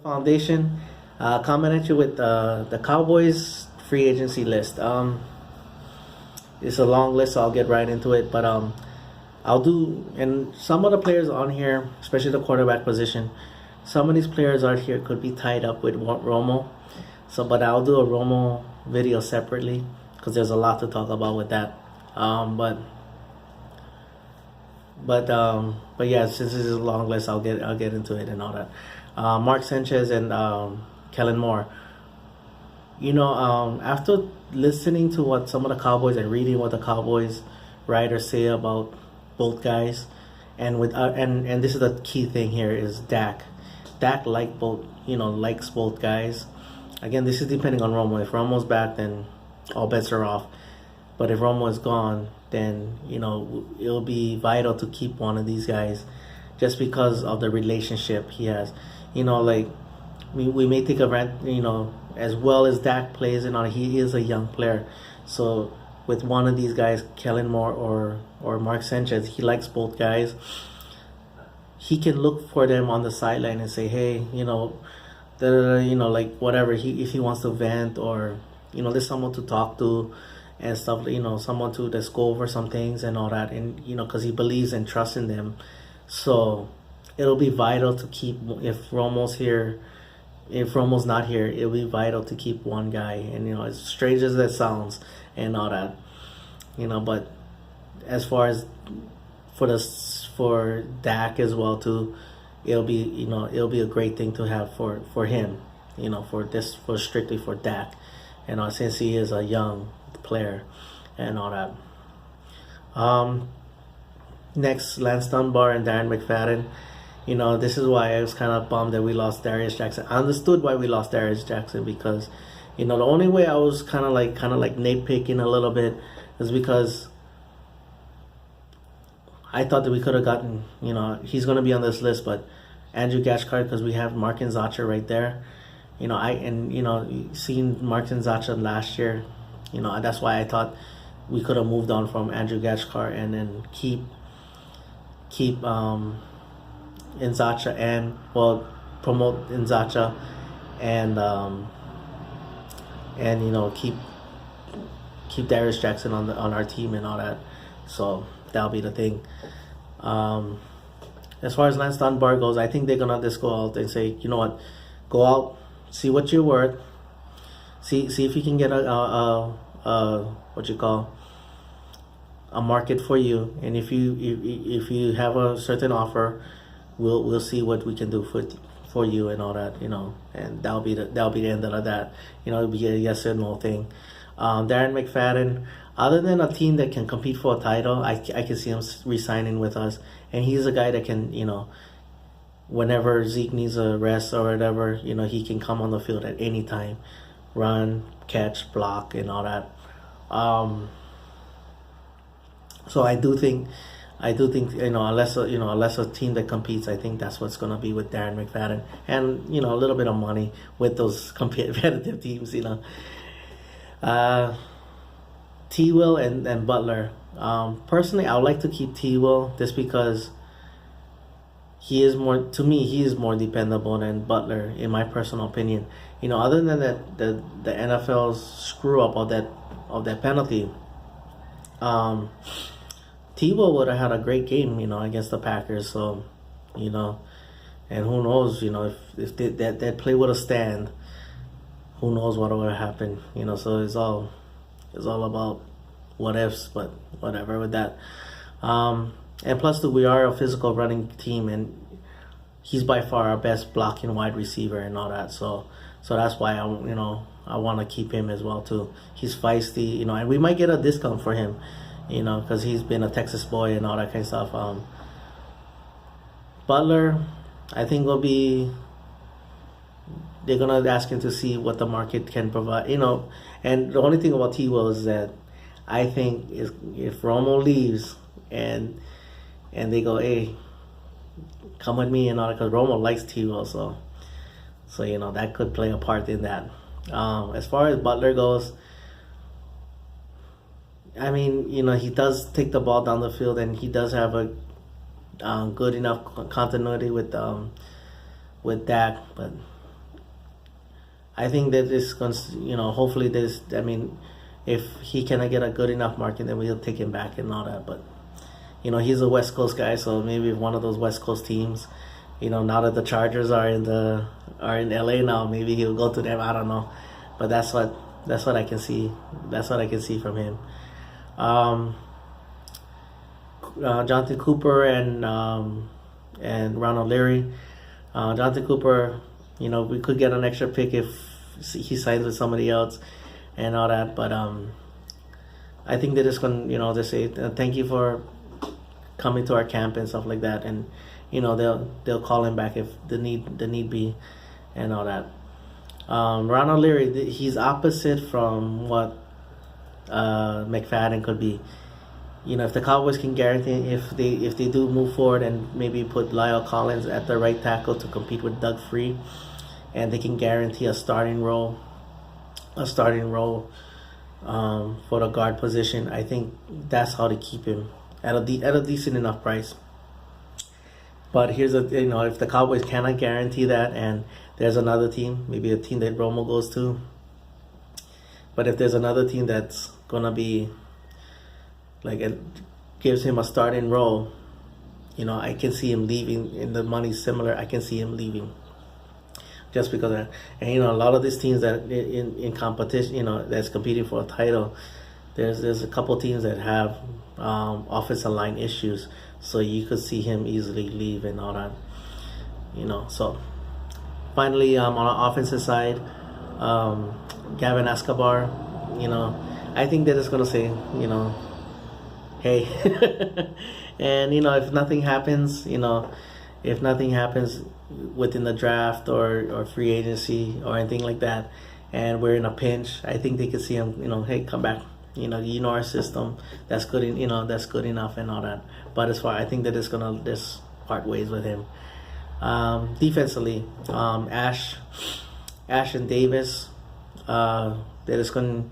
Foundation, coming at you with the Cowboys free agency list. It's a long list, so I'll get right into it. But I'll do, and some of the players on here, especially the quarterback position, some of these players out here could be tied up with Romo. So, but I'll do a Romo video separately because there's a lot to talk about with that. But yeah, since this is a long list, I'll get into it and all that. Mark Sanchez and Kellen Moore. After listening to what some of the Cowboys and reading what the Cowboys writers say about both guys, and this is the key thing here is Dak. Dak likes both guys. Again, this is depending on Romo. If Romo's back, then all bets are off. But if Romo is gone, then it'll be vital to keep one of these guys, just because of the relationship he has. Like we may take a rant. As well as Dak plays, he is a young player. So with one of these guys, Kellen Moore or Mark Sanchez, he likes both guys. He can look for them on the sideline and say, hey, like whatever. If he wants to vent, or there's someone to talk to and stuff. Someone to just go over some things and all that, and because he believes and trusts in them. So it'll be vital to keep, if Romo's not here, it'll be vital to keep one guy. And as strange as that sounds and all that, but as far as for Dak as well too, it'll be a great thing to have for him, for strictly for Dak, since he is a young player and all that. Next, Lance Dunbar and Darren McFadden. This is why I was kind of bummed that we lost Darius Jackson. I understood why we lost Darius Jackson because, the only way I was kind of like nitpicking a little bit is because I thought that we could have gotten, he's going to be on this list, but Andrew Gashcard, because we have Mark and Zacha right there. Seeing Mark and Zacha last year, that's why I thought we could have moved on from Andrew Gashcard and then keep Nzacha and promote Nzacha and keep Darius Jackson on our team and all that. So that'll be the thing. As far as Lance Dunbar goes, I think they're gonna just go out and say, you know what, go out, see what you're worth, see if you can get a market for you, and if you have a certain offer, we'll see what we can do for you and all that, and that'll be the end of that. It'll be a yes or no thing. Darren McFadden, other than a team that can compete for a title, I can see him re-signing with us, and he's a guy that can, whenever Zeke needs a rest or whatever, he can come on the field at any time, run, catch, block, and all that. So I do think unless a team that competes, I think that's what's gonna be with Darren McFadden, and a little bit of money with those competitive teams. T. Will and Butler. Personally, I would like to keep T. Will just because he is more dependable than Butler, in my personal opinion. Other than that, the NFL's screw up of that penalty. T-Will would have had a great game, against the Packers. So, and who knows, if that play would have stand, who knows what would have happened, So it's all about what ifs, but whatever with that. And plus, we are a physical running team, and he's by far our best blocking wide receiver and all that. So that's why I want to keep him as well too. He's feisty, and we might get a discount for him, because he's been a Texas boy and all that kind of stuff. Butler, I think they're gonna ask him to see what the market can provide, And the only thing about T. Will is that I think if Romo leaves and they go, hey, come with me and all that, because Romo likes T. Will, so that could play a part in that. As far as Butler goes, he does take the ball down the field, and he does have a good enough continuity with Dak, but I think that this going, hopefully this. I mean, if he cannot get a good enough market, then we'll take him back and all that. But he's a West Coast guy, so maybe if one of those West Coast teams, now that the Chargers are in LA now, maybe he'll go to them. I don't know, but that's what I can see. That's what I can see from him. Jonathan Cooper and Ronald Leary. Jonathan Cooper, we could get an extra pick if he signs with somebody else and all that. But I think they're just going to, they say, thank you for coming to our camp and stuff like that. And, they'll call him back if the need be and all that. Ronald Leary, he's opposite from what McFadden could be. If the Cowboys can guarantee, if they do move forward and maybe put Lyle Collins at the right tackle to compete with Doug Free, and they can guarantee a starting role for the guard position, I think that's how to keep him at a decent enough price. But here's if the Cowboys cannot guarantee that, and there's another team, maybe a team that Romo goes to, but if there's another team that's gonna be like it gives him a starting role, I can see him leaving, and the money's similar. I can see him leaving just because of, and a lot of these teams that in competition, that's competing for a title, there's a couple teams that have offensive line issues, so you could see him easily leave and all that. So finally, on the offensive side, Gavin Escobar, I think they're just gonna say, hey, and if nothing happens, within the draft or free agency or anything like that, and we're in a pinch, I think they could see him, hey, come back, our system, that's good, that's good enough and all that. But as far, I think that it's gonna just part ways with him. Defensively, Ash and Davis, they're just gonna,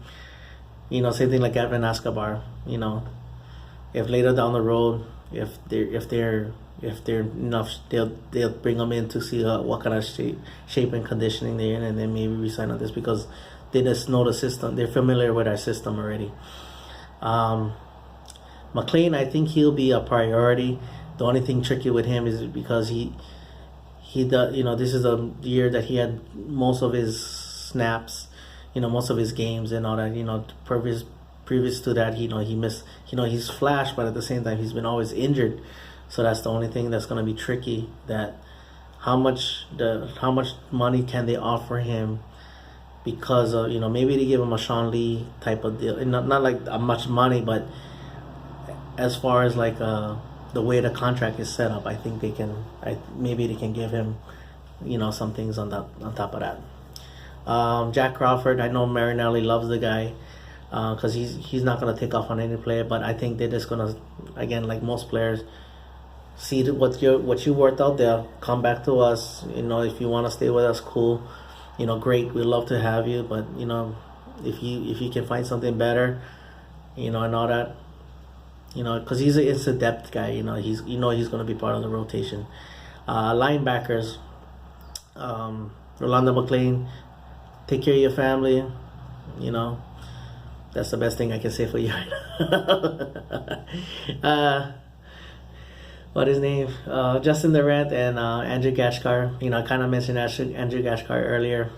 same thing like Gavin Escobar, if later down the road, if they're enough, they'll bring them in to see what kind of shape and conditioning they're in, and then maybe resign on this because they just know the system. They're familiar with our system already. McLean, I think he'll be a priority. The only thing tricky with him is because he does. This is a year that he had most of his snaps, most of his games and all that. Previous to that, he missed. He's flashed, but at the same time, he's been always injured. So that's the only thing that's going to be tricky. That how much money can they offer him? Because of maybe they give him a Sean Lee type of deal, and not like much money, but as far as like the way the contract is set up, I think maybe they can give him some things on top of that. Jack Crawford, I know Marinelli loves the guy. Because he's not going to take off on any player, but I think they're just going to, again, like most players, see what you worked out there, come back to us. If you want to stay with us, cool. Great, we'd love to have you, but if you can find something better, and all that, because he's a depth guy. He's going to be part of the rotation. Linebackers, Rolando McClain, take care of your family. That's the best thing I can say for you right now. What his name? Justin Durant and Andrew Gashkar. I kind of mentioned Andrew Gashkar earlier.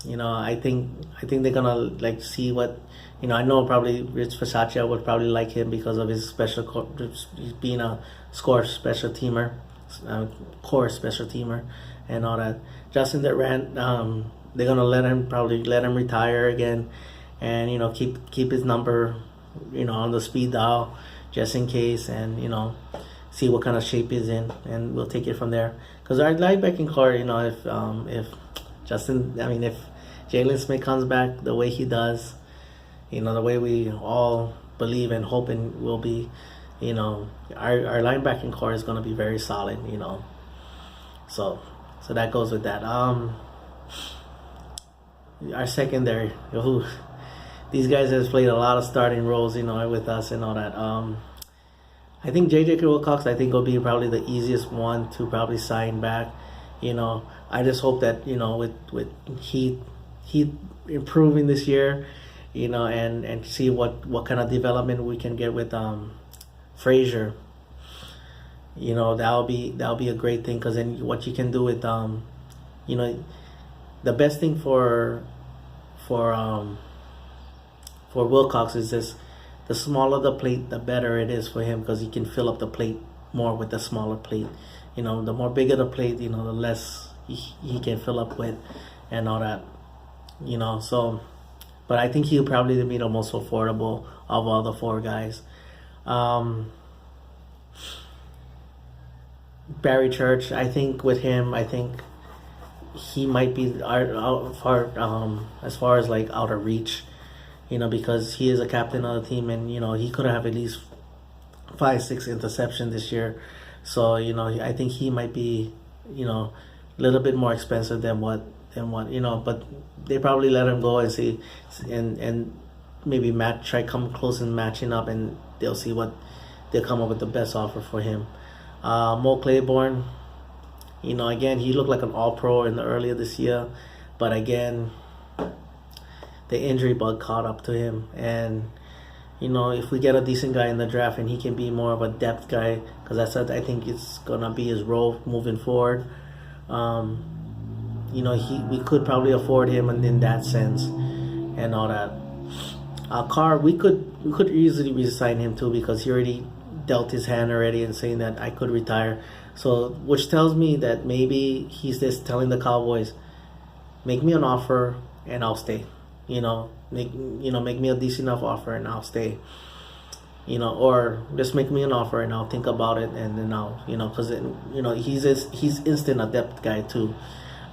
I think they're gonna see what. I know probably Rich Bisaccia would probably like him because of his being a core special teamer, and all that. Justin Durant, they're gonna let him retire again. And keep his number, on the speed dial, just in case, and see what kind of shape he's in, and we'll take it from there. Because our linebacking core, if Jalen Smith comes back the way he does, the way we all believe and hope and will be, our linebacking core is going to be very solid, So that goes with that. Our secondary, these guys has played a lot of starting roles, with us and all that. I think J.J. Wilcox, will be probably the easiest one to probably sign back. I just hope that, with Heath he improving this year, and see what kind of development we can get with Frazier. That'll be a great thing, because then what you can do with the best thing for Wilcox is this: the smaller the plate, the better it is for him, because he can fill up the plate more with the smaller plate. The more bigger the plate, the less he can fill up with, and all that. So, but I think he'll probably be the most affordable of all the four guys. Barry Church, I think with him, I think he might be out far, as far as like out of reach, because he is a captain of the team, and he could have at least 5-6 interceptions this year. So I think he might be a little bit more expensive than what but they probably let him go and see, and maybe try come close and matching up, and they'll see what they'll come up with the best offer for him. Mo Claiborne, again, he looked like an all-pro earlier this year, but again, the injury bug caught up to him. And if we get a decent guy in the draft and he can be more of a depth guy, because I think it's gonna be his role moving forward. We could probably afford him, and in that sense, and all that. Carr, we could easily resign him too, because he already dealt his hand already and saying that I could retire. So, which tells me that maybe he's just telling the Cowboys, make me an offer and I'll stay. Make me a decent enough offer and I'll stay. Or just make me an offer and I'll think about it, and then I'll, because he's instant a depth guy too.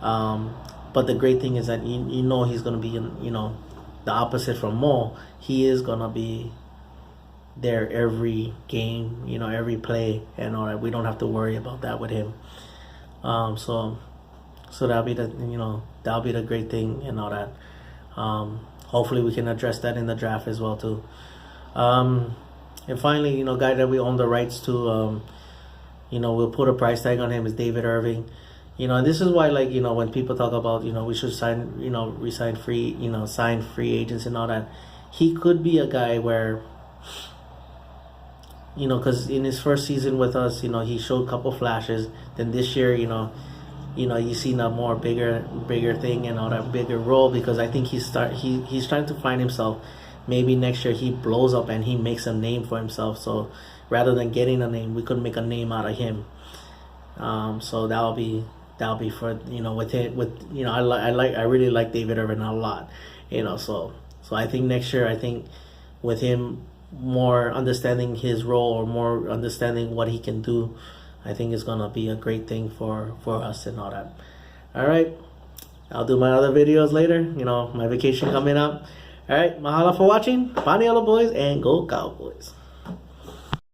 But the great thing is that he's gonna be the opposite from Mo. He is gonna be there every game, every play, and all that. We don't have to worry about that with him. So that'll be the great thing, and all that. Hopefully we can address that in the draft as well too. And finally, guy that we own the rights to, we'll put a price tag on him, is David Irving. And this is why, when people talk about, we should sign free agents and all that, he could be a guy where, because in his first season with us, he showed a couple flashes. Then this year, you seen a more bigger thing and all that, bigger role, because I think he's trying to find himself. Maybe next year he blows up and he makes a name for himself. So rather than getting a name, we could make a name out of him. So that'll be for I really like David Irvin a lot. So I think next year, with him more understanding his role, or more understanding what he can do, I think it's gonna be a great thing for us and all that. All right, I'll do my other videos later. My vacation coming up. All right, mahalo for watching. Bani all the boys, and go Cowboys.